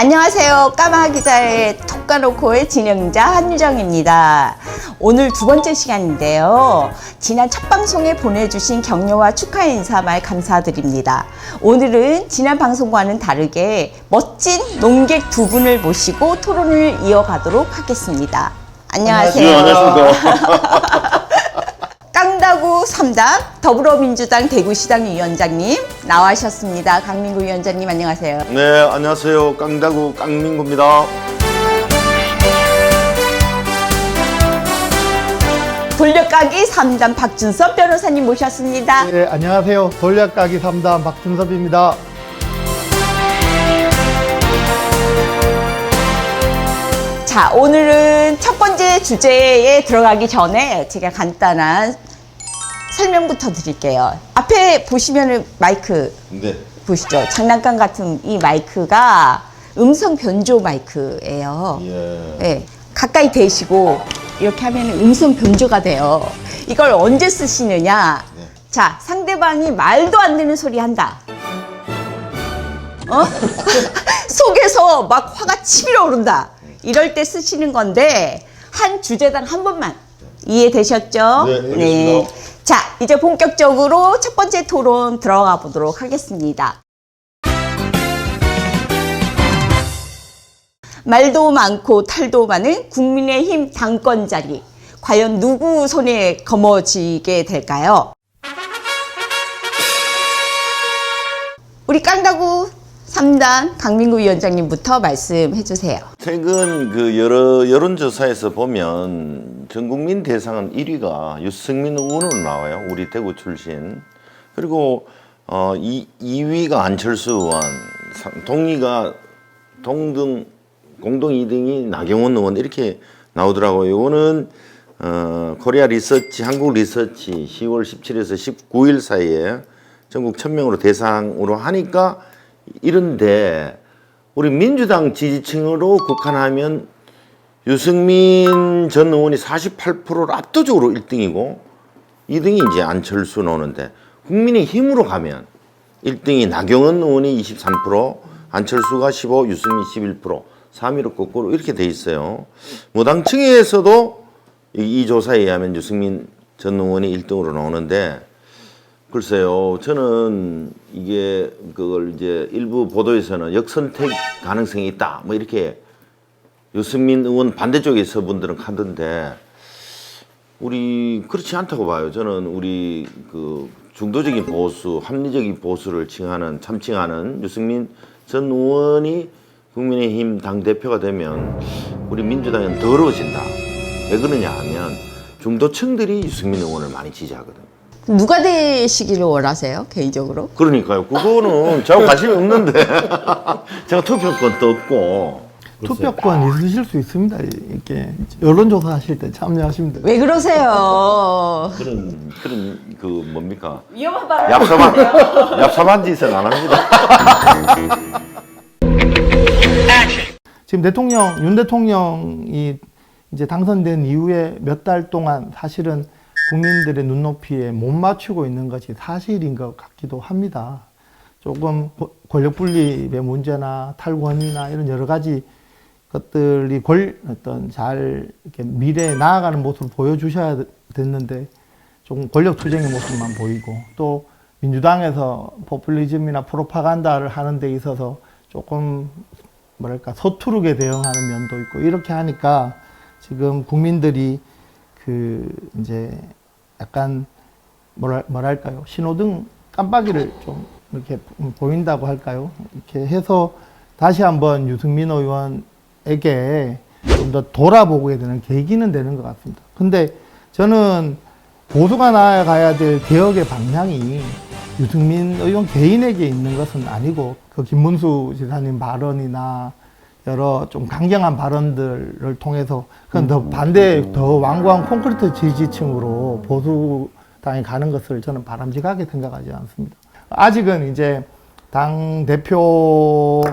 안녕하세요. 까마 기자의 톡 까놓고의 진행자 한유정입니다. 오늘 두 번째 시간인데요. 지난 첫 방송에 보내주신 격려와 축하 인사말 감사드립니다. 오늘은 지난 방송과는 다르게 멋진 농객 두 분을 모시고 토론을 이어가도록 하겠습니다. 안녕하세요. 안녕하십니까. 깡다구 3당 더불어민주당 대구시당 위원장님 나와주셨습니다. 강민구 위원장님 안녕하세요. 네, 안녕하세요. 깡다구 깡민구입니다. 돌려까기 3단 박준섭 변호사님 모셨습니다. 네, 안녕하세요. 돌려까기 3단 박준섭입니다. 자, 오늘은 첫 번째 주제에 들어가기 전에 제가 간단한 설명부터 드릴게요. 앞에 보시면은 마이크 네. 보시죠. 장난감 같은 이 마이크가 음성 변조 마이크예요. 예. 네, 가까이 대시고 이렇게 하면 음성 변조가 돼요. 이걸 언제 쓰시느냐? 네. 자, 상대방이 말도 안 되는 소리 한다. 속에서 막 화가 치밀어 오른다. 이럴 때 쓰시는 건데 한 주제당 한 번만 이해되셨죠? 네, 알겠습니다. 자, 이제 본격적으로 첫 번째 토론 들어가 보도록 하겠습니다. 말도 많고 탈도 많은 국민의힘 당권 자리. 과연 누구 손에 거머쥐게 될까요? 우리 깡다구 3단 강민구 위원장님부터 말씀해 주세요. 최근 그 여러 여론조사에서 보면 전국민 대상은 1위가 유승민 의원으로 나와요. 우리 대구 출신. 그리고 2위가 안철수 의원, 동위가 공동 2등이 나경원 의원 이렇게 나오더라고요. 이거는 코리아 리서치, 한국 리서치 10월 17일에서 19일 사이에 전국 1000명으로 대상으로 하니까 이런데 우리 민주당 지지층으로 국한하면 유승민 전 의원이 48%로 압도적으로 1등이고 2등이 이제 안철수 나오는데 국민의힘으로 가면 1등이 나경원 의원이 23%, 안철수가 15%, 유승민 11%, 3위로 거꾸로 이렇게 돼 있어요. 무당층에서도 이 조사에 의하면 유승민 전 의원이 1등으로 나오는데 글쎄요, 저는 이게 그걸 이제 일부 보도에서는 역선택 가능성이 있다, 뭐 이렇게 유승민 의원 반대쪽에서 분들은 하던데 우리 그렇지 않다고 봐요. 저는 우리 그 중도적인 보수, 합리적인 보수를 참칭하는 유승민 전 의원이 국민의힘 당 대표가 되면 우리 민주당은 더러워진다. 왜 그러냐 하면 중도층들이 유승민 의원을 많이 지지하거든. 누가 되시기를 원하세요? 개인적으로? 그러니까요. 그거는 저하고 관심이 없는데 제가 투표권도 없고. 투표권 있으실 수 있습니다. 이렇게 여론조사 하실 때 참여하시면 돼요. 왜 그러세요? 그런 그 뭡니까? 위험한 발언. 얍삽한 짓은 안 합니다. 지금 윤 대통령이 이제 당선된 이후에 몇 달 동안 사실은 국민들의 눈높이에 못 맞추고 있는 것이 사실인 것 같기도 합니다. 조금 권력 분립의 문제나 탈권이나 이런 여러 가지 것들이 잘 이렇게 미래에 나아가는 모습을 보여주셔야 됐는데 조금 권력 투쟁의 모습만 보이고 또 민주당에서 포퓰리즘이나 프로파간다를 하는 데 있어서 조금 뭐랄까 서투르게 대응하는 면도 있고 이렇게 하니까 지금 국민들이 이제 약간 뭐랄까요, 신호등 깜빡이를 좀 이렇게 보인다고 할까요? 이렇게 해서 다시 한번 유승민 의원에게 좀 더 돌아보게 되는 계기는 되는 것 같습니다. 근데 저는 보수가 나아가야 될 개혁의 방향이 유승민 의원 개인에게 있는 것은 아니고 그 김문수 지사님 발언이나 여러 좀 강경한 발언들을 통해서 더 완고한 콘크리트 지지층으로 보수당이 가는 것을 저는 바람직하게 생각하지 않습니다. 아직은 이제 당 대표의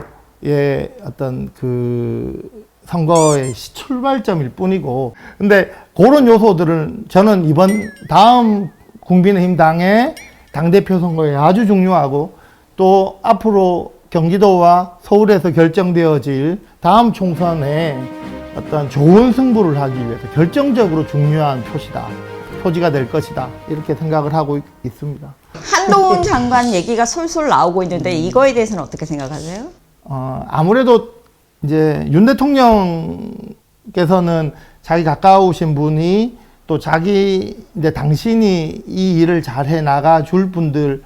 어떤 그 선거의 출발점일 뿐이고, 근데 그런 요소들은 저는 다음 국민의힘 당의 당대표 선거에 아주 중요하고 또 앞으로 경기도와 서울에서 결정되어질 다음 총선에 어떤 좋은 승부를 하기 위해서 결정적으로 중요한 표지가 될 것이다. 이렇게 생각을 하고 있습니다. 한동훈 장관 얘기가 솔솔 나오고 있는데 이거에 대해서는 어떻게 생각하세요? 아무래도 이제 윤 대통령께서는 자기 가까우신 분이 또 이제 당신이 이 일을 잘 해 나가 줄 분들에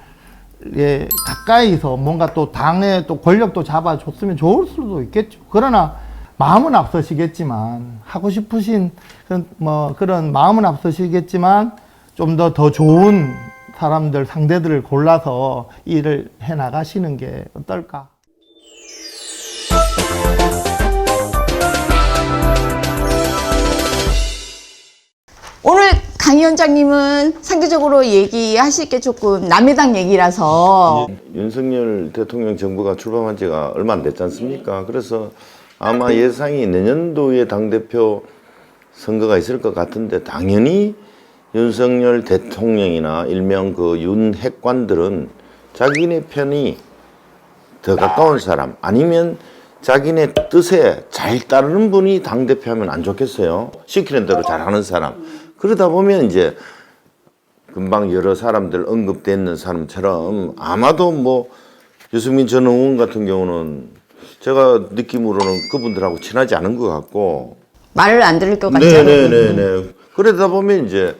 가까이서 뭔가 또 당의 또 권력도 잡아줬으면 좋을 수도 있겠죠. 그러나 마음은 앞서시겠지만 하고 싶으신 그런 마음은 앞서시겠지만 좀 더 좋은 사람들 상대들을 골라서 일을 해 나가시는 게 어떨까? 오늘 강 위원장님은 상대적으로 얘기하실 게 조금 남의 당 얘기라서 윤석열 대통령 정부가 출범한 지가 얼마 안 됐지 않습니까? 그래서 아마 예상이 내년도에 당대표 선거가 있을 것 같은데 당연히 윤석열 대통령이나 일명 그 윤핵관들은 자기네 편이 더 가까운 사람 아니면 자기네 뜻에 잘 따르는 분이 당대표 하면 안 좋겠어요? 시키는 대로 잘하는 사람. 그러다 보면 이제 금방 여러 사람들 언급되는 사람처럼 아마도 뭐 유승민 전 의원 같은 경우는 제가 느낌으로는 그분들하고 친하지 않은 것 같고 말을 안 들을 것 같죠. 네네네네. 그러다 보면 이제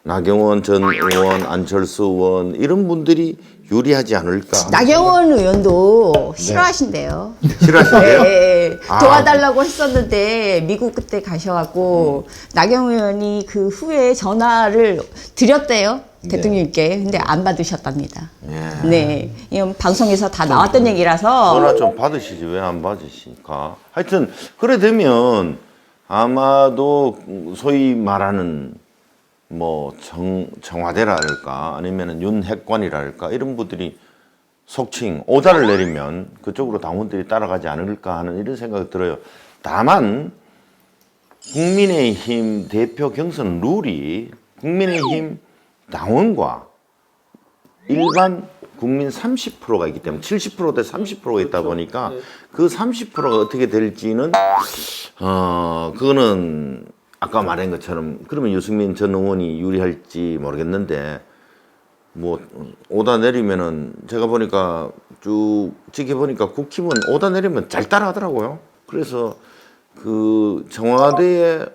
나경원 전 의원, 안철수 의원 이런 분들이 유리하지 않을까. 나경원 의원도 싫어하신대요. 싫어하신대요? 네, 아. 도와달라고 했었는데 미국 그때 가셔갖고 나경원 의원이 그 후에 전화를 드렸대요. 대통령님께. 근데 안 받으셨답니다. 네. 이건 방송에서 다 나왔던 얘기라서. 전화 좀 받으시지 왜 안 받으시니까. 하여튼 그래 되면 아마도 소위 말하는 뭐 청와대랄까 아니면은 윤핵관이랄까 이런 분들이 속칭 오다를 내리면 그쪽으로 당원들이 따라가지 않을까 하는 이런 생각이 들어요. 다만 국민의힘 대표 경선 룰이 국민의힘 당원과 일반 국민 30%가 있기 때문에 70%대 30%가 있다 보니까 그 30%가 어떻게 될지는 그거는 아까 말한 것처럼 그러면 유승민 전 의원이 유리할지 모르겠는데 뭐 오다 내리면은 제가 보니까 쭉 지켜보니까 국힘은 오다 내리면 잘 따라하더라고요. 그래서 그 청와대에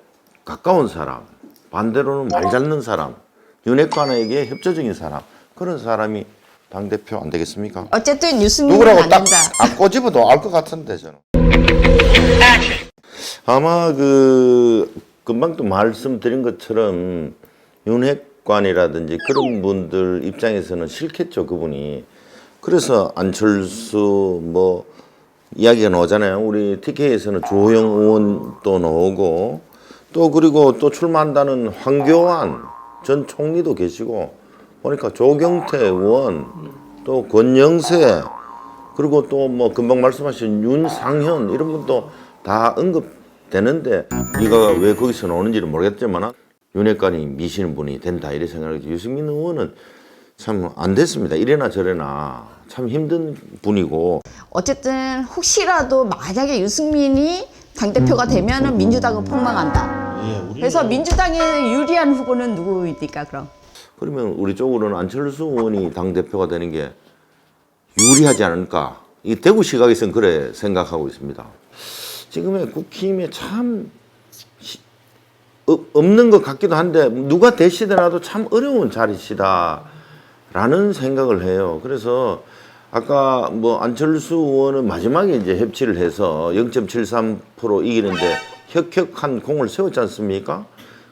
가까운 사람 반대로는 말 잘는 사람 윤핵관에게 협조적인 사람 그런 사람이 당대표 안 되겠습니까? 어쨌든 유승민은 누구라고 안 딱 된다. 안 꼬집어도 알 것 같은데 저는. 아마 그 금방 또 말씀드린 것처럼 윤핵관이라든지 그런 분들 입장에서는 싫겠죠 그분이. 그래서 안철수 뭐 이야기가 나오잖아요. 우리 TK에서는 조호영 의원도 나오고 또 그리고 또 출마한다는 황교안 전 총리도 계시고 보니까 조경태 의원 또 권영세 그리고 또 뭐 금방 말씀하신 윤상현 이런 분도 다 언급되는데 이가 왜 거기서 나오는지는 모르겠지만 윤핵관이 미시는 분이 된다 이래 생각하죠. 유승민 의원은 참 안 됐습니다. 이래나 저래나 참 힘든 분이고 어쨌든 혹시라도 만약에 유승민이 당대표가 되면은 민주당은 폭망한다. 그래서 민주당에 유리한 후보는 누구입니까 그럼? 그러면 우리 쪽으로는 안철수 의원이 당대표가 되는 게 유리하지 않을까. 이 대구 시각에서는 그래 생각하고 있습니다. 지금의 국힘에 참 없는 것 같기도 한데 누가 되시더라도 참 어려운 자리시다라는 생각을 해요. 그래서 아까 뭐 안철수 의원은 마지막에 이제 협치를 해서 0.73% 이기는데 혁혁한 공을 세웠지 않습니까?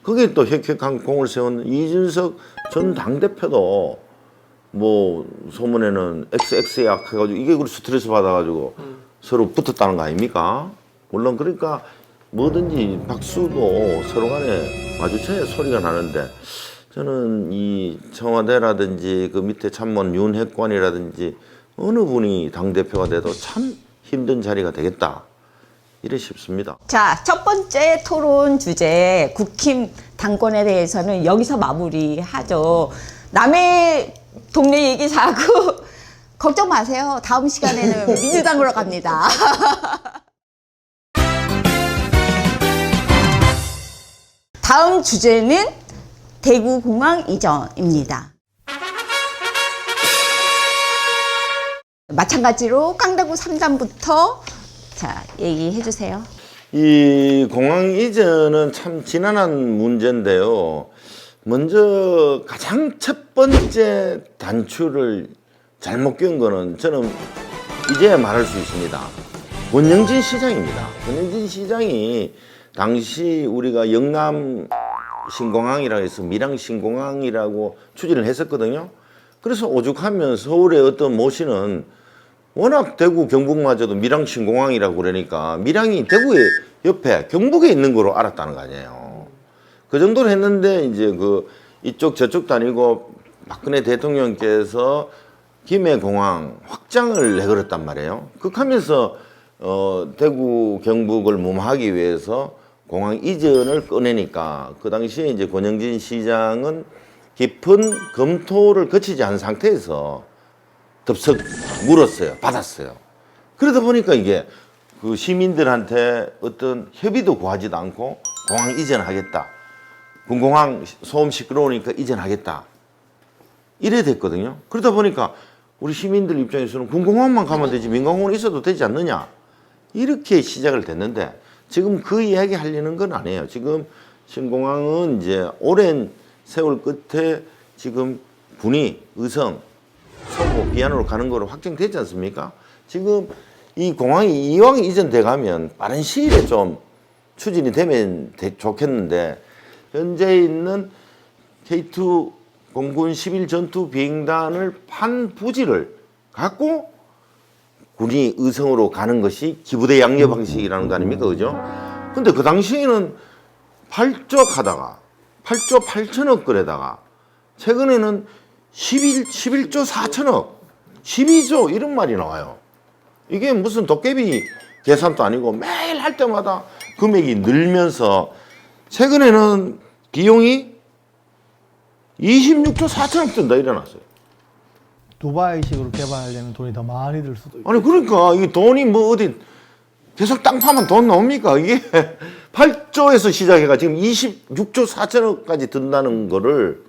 거기에 또 혁혁한 공을 세운 이준석 전 당대표도 뭐 소문에는 XX약 해가지고 이게 그 스트레스 받아가지고 서로 붙었다는 거 아닙니까? 물론 그러니까 뭐든지 박수도 서로 간에 마주쳐야 소리가 나는데 저는 이 청와대라든지 그 밑에 참모원 윤핵관이라든지 어느 분이 당대표가 돼도 참 힘든 자리가 되겠다. 이래 싶습니다. 자, 첫 번째 토론 주제 국힘 당권에 대해서는 여기서 마무리하죠. 남의 동네 얘기 자꾸 걱정 마세요. 다음 시간에는 민주당으로 갑니다. 다음 주제는 대구공항 이전입니다. 마찬가지로 깡다구 3단부터 자, 얘기해 주세요. 이 공항 이전은 참 지난한 문제인데요. 먼저 가장 첫 번째 단추를 잘못 낀 거는 저는 이제 말할 수 있습니다. 권영진 시장입니다. 권영진 시장이 당시 우리가 영남 신공항이라고 해서 밀양 신공항이라고 추진을 했었거든요. 그래서 오죽하면 서울의 어떤 모시는 워낙 대구 경북마저도 밀양 신공항이라고 그러니까 밀양이 대구의 옆에 경북에 있는 거로 알았다는 거 아니에요. 그 정도로 했는데 이제 그 이쪽 저쪽 다니고 박근혜 대통령께서 김해공항 확장을 내걸었단 말이에요. 그렇게하면서 대구 경북을 무마하기 위해서 공항 이전을 꺼내니까 그 당시에 이제 권영진 시장은 깊은 검토를 거치지 않은 상태에서 덥석 물었어요. 받았어요. 그러다 보니까 이게 그 시민들한테 어떤 협의도 구하지도 않고 공항 이전하겠다. 군공항 소음 시끄러우니까 이전하겠다. 이래 됐거든요. 그러다 보니까 우리 시민들 입장에서는 군공항만 가면 되지 민간공항은 있어도 되지 않느냐. 이렇게 시작을 됐는데 지금 그 이야기 하려는 건 아니에요. 지금 신공항은 이제 오랜 세월 끝에 지금 군위, 의성, 소모, 비안으로 가는 거로 확정되지 않습니까? 지금 이 공항이 이왕 이전돼 가면 빠른 시일에 좀 추진이 되면 좋겠는데 현재 있는 K2 공군 11 전투 비행단을 판 부지를 갖고 군이 의성으로 가는 것이 기부대 양녀 방식이라는 거 아닙니까? 그죠? 근데 그 당시에는 8조 하다가 8조 8천억 거래다가 최근에는 11조 4천억 12조 이런 말이 나와요. 이게 무슨 도깨비 계산도 아니고 매일 할 때마다 금액이 늘면서 최근에는 비용이 26조 4천억 든다 일어났어요. 두바이식으로 개발하려면 돈이 더 많이 들 수도 있고. 아니 그러니까 이 돈이 뭐 어디 계속 땅 파면 돈 나옵니까? 이게 8조에서 시작해가 지금 26조 4천억까지 든다는 거를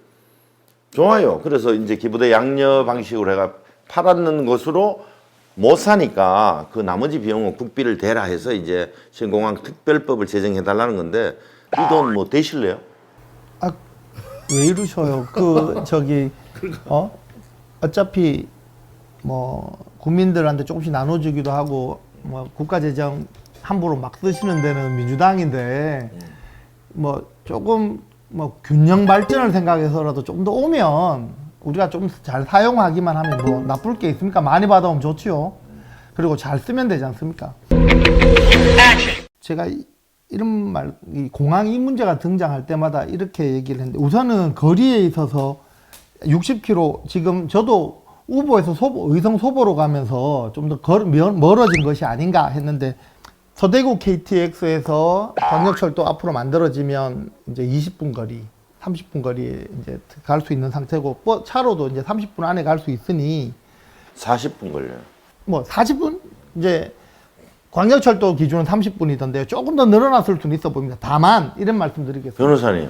좋아요. 그래서 이제 기부대 양녀 방식으로 해가 팔았는 것으로 못 사니까 그 나머지 비용은 국비를 대라 해서 이제 신공항 특별법을 제정해 달라는 건데 이 돈 뭐 되실래요? 아, 왜 이러셔요? 어차피 뭐 국민들한테 조금씩 나눠주기도 하고 뭐 국가재정 함부로 막 쓰시는 데는 민주당인데 뭐 조금 뭐 균형 발전을 생각해서라도 좀 더 오면 우리가 좀 잘 사용하기만 하면 뭐 나쁠 게 있습니까? 많이 받아오면 좋지요. 그리고 잘 쓰면 되지 않습니까? 제가 이런 말, 이 공항 이 문제가 등장할 때마다 이렇게 얘기를 했는데 우선은 거리에 있어서 60km 지금 저도 우보에서 의성 소보로 가면서 좀 더 멀어진 것이 아닌가 했는데 서대구 KTX에서 광역철도 앞으로 만들어지면 이제 20분 거리, 30분 거리에 이제 갈 수 있는 상태고 차로도 이제 30분 안에 갈 수 있으니 40분 걸려요. 뭐 40분 이제 광역철도 기준은 30분이던데요. 조금 더 늘어났을 수는 있어 보입니다. 다만 이런 말씀드리겠습니다. 변호사님,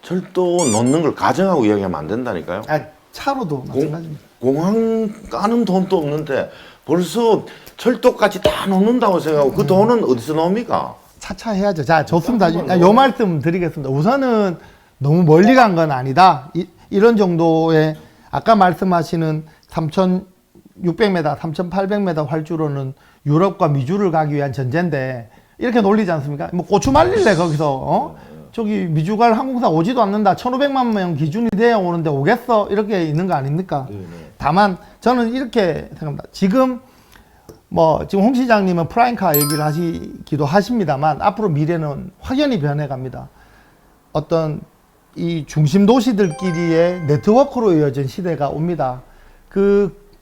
철도 놓는 걸 가정하고 이야기하면 안 된다니까요. 아, 차로도 마찬가지입니다. 공항 까는 돈도 없는데 벌써 철도까지 다 놓는다고 생각하고 그 돈은 어디서 나옵니까? 차차 해야죠. 자, 좋습니다. 요 말씀 드리겠습니다. 우선은 너무 멀리 간 건 아니다. 이런 정도의 아까 말씀하시는 3,600m, 3,800m 활주로는 유럽과 미주를 가기 위한 전제인데 이렇게 놀리지 않습니까? 뭐 고추 말릴래 거기서 저기 미주 갈 항공사 오지도 않는다. 1,500만 명 기준이 돼야 오는데 오겠어? 이렇게 있는 거 아닙니까? 네네. 다만 저는 이렇게 생각합니다. 지금 홍 시장님은 프라임카 얘기를 하시기도 하십니다만 앞으로 미래는 확연히 변해갑니다. 어떤 이 중심 도시들끼리의 네트워크로 이어진 시대가 옵니다.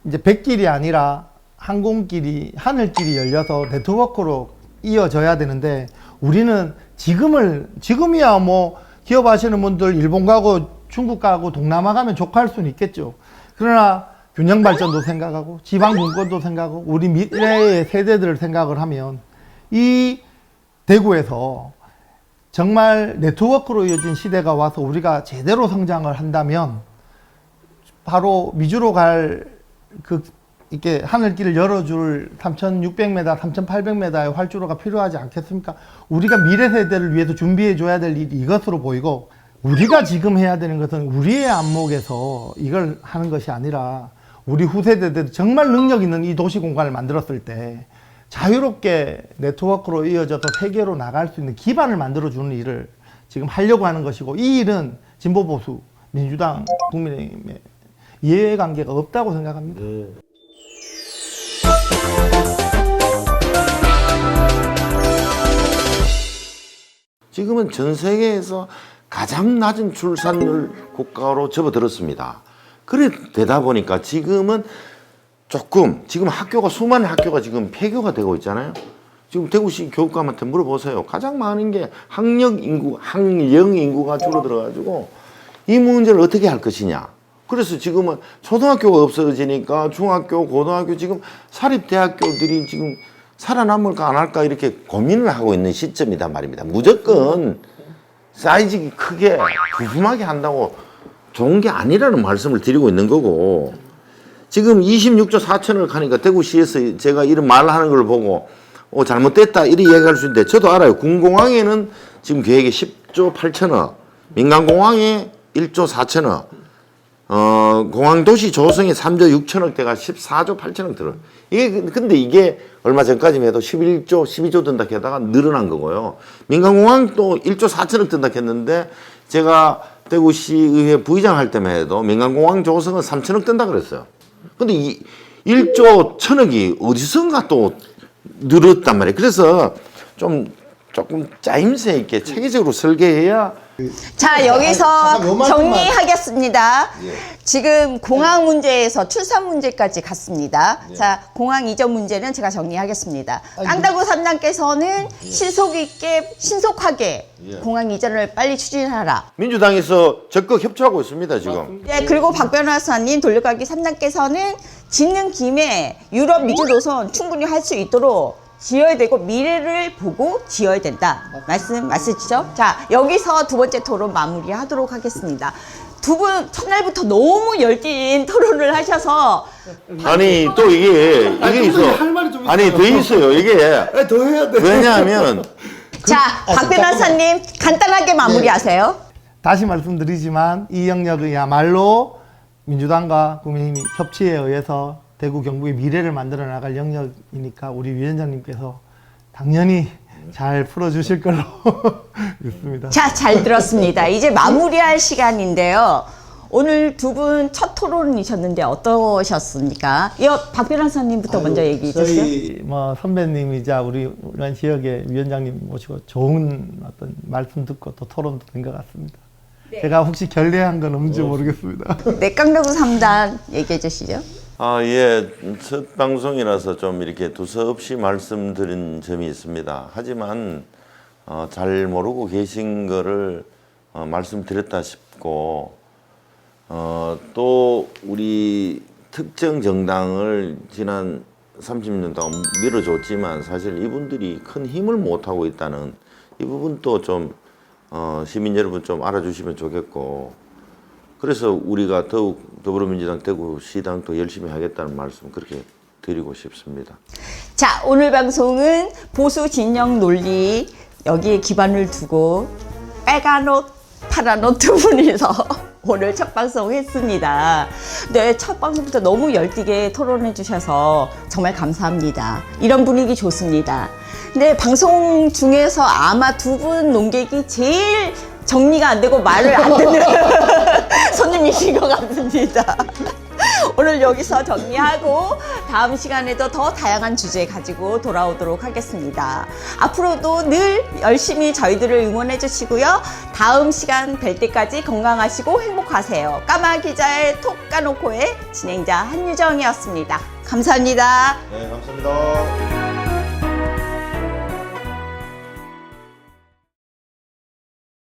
이제 백길이 아니라 항공길이 하늘길이 열려서 네트워크로 이어져야 되는데 우리는 지금이야 뭐 기업 하시는 분들 일본 가고 중국 가고 동남아 가면 족할 수는 있겠죠. 그러나 균형 발전도 생각하고 지방 분권도 생각하고 우리 미래의 세대들을 생각을 하면 이 대구에서 정말 네트워크로 이어진 시대가 와서 우리가 제대로 성장을 한다면 바로 미주로 이렇게 하늘길을 열어줄 3,600m, 3,800m의 활주로가 필요하지 않겠습니까? 우리가 미래 세대를 위해서 준비해줘야 될 일이 이것으로 보이고, 우리가 지금 해야 되는 것은 우리의 안목에서 이걸 하는 것이 아니라 우리 후세대들이 정말 능력 있는 이 도시 공간을 만들었을 때 자유롭게 네트워크로 이어져서 세계로 나갈 수 있는 기반을 만들어주는 일을 지금 하려고 하는 것이고, 이 일은 진보 보수, 민주당, 국민의힘의 이해관계가 없다고 생각합니다. 지금은 전 세계에서 가장 낮은 출산율 국가로 접어들었습니다. 그래 되다 보니까 지금은 지금 학교가, 수많은 학교가 지금 폐교가 되고 있잖아요. 지금 대구시 교육감한테 물어보세요. 가장 많은 게 학령 인구가 줄어들어가지고 이 문제를 어떻게 할 것이냐. 그래서 지금은 초등학교가 없어지니까 중학교, 고등학교, 지금 사립대학교들이 지금 살아남을까 안 할까 이렇게 고민을 하고 있는 시점이단 말입니다. 무조건 사이즈 크게 부품하게 한다고 좋은 게 아니라는 말씀을 드리고 있는 거고, 지금 26조 4천억 하니까 대구시에서 제가 이런 말을 하는 걸 보고 잘못됐다 이렇게 얘기할 수 있는데, 저도 알아요. 군공항에는 지금 계획이 10조 8천억, 민간공항에 1조 4천억, 공항도시 조성에 3조 6천억대가 14조 8천억 들어요. 근데 이게 얼마 전까지만 해도 11조, 12조 든다 게다가 늘어난 거고요. 민간공항도 1조 4천억 든다 했는데, 제가 대구시의회 부의장 할 때만 해도 민간공항 조성은 3천억 든다 그랬어요. 근데 이 1조 1천억이 어디선가 또 늘었단 말이에요. 그래서 조금 짜임새 있게 체계적으로 설계해야. 자, 여기서 잠깐 요 말씀만. 정리하겠습니다. 지금 공항 문제에서 출산 문제까지 갔습니다. 자, 공항 이전 문제는 제가 정리하겠습니다. 깡다구 3단께서는 신속하게 공항 이전을 빨리 추진하라. 민주당에서 적극 협조하고 있습니다, 지금. 네, 그리고 박 변호사님 돌려가기 3단께서는 짓는 김에 유럽 미주 노선 충분히 할 수 있도록 지어야 되고 미래를 보고 지어야 된다. 말씀 맞으시죠? 자, 여기서 두 번째 토론 마무리하도록 하겠습니다. 두 분 첫날부터 너무 열띤 토론을 하셔서 아니 또 이게 있어. 할 말이 좀 아니 더 있어요. 이게 더 해야 돼. 왜냐하면 자, 박 변호사님 간단하게 마무리하세요. 다시 말씀드리지만 이 영역이야말로 민주당과 국민의힘이 협치에 의해서 대구 경북의 미래를 만들어 나갈 영역이니까 우리 위원장님께서 당연히 잘 풀어주실 걸로 믿습니다. 자, 잘 들었습니다. 이제 마무리할 시간인데요. 오늘 두 분 첫 토론이셨는데 어떠셨습니까? 박 변호사님부터 먼저 얘기해 주세요. 저희 선배님이자 우리 지역의 위원장님 모시고 좋은 어떤 말씀 듣고 또 토론도 된 것 같습니다. 네. 제가 혹시 결례한 건 없는지 모르겠습니다. 네, 깡다구 3단 얘기해 주시죠. 예, 첫 방송이라서 좀 이렇게 두서없이 말씀드린 점이 있습니다. 하지만 잘 모르고 계신 거를 말씀드렸다 싶고, 또 우리 특정 정당을 지난 30년 동안 밀어줬지만 사실 이분들이 큰 힘을 못하고 있다는 이 부분도 좀 시민 여러분 좀 알아주시면 좋겠고, 그래서 우리가 더욱 더불어민주당 대구시당 더 열심히 하겠다는 말씀 그렇게 드리고 싶습니다. 자, 오늘 방송은 보수 진영 논리 여기에 기반을 두고 빨간 옷, 파란 옷 두 분이서 오늘 첫 방송 했습니다. 네, 첫 방송부터 너무 열띠게 토론해 주셔서 정말 감사합니다. 이런 분위기 좋습니다. 근데 방송 중에서 아마 두 분 논객이 제일 정리가 안 되고 말을 안 듣는 손님이신 것 같습니다. 오늘 여기서 정리하고 다음 시간에도 더 다양한 주제 가지고 돌아오도록 하겠습니다. 앞으로도 늘 열심히 저희들을 응원해 주시고요. 다음 시간 뵐 때까지 건강하시고 행복하세요. 까마 기자의 톡 까놓고의 진행자 한유정이었습니다. 감사합니다. 네, 감사합니다.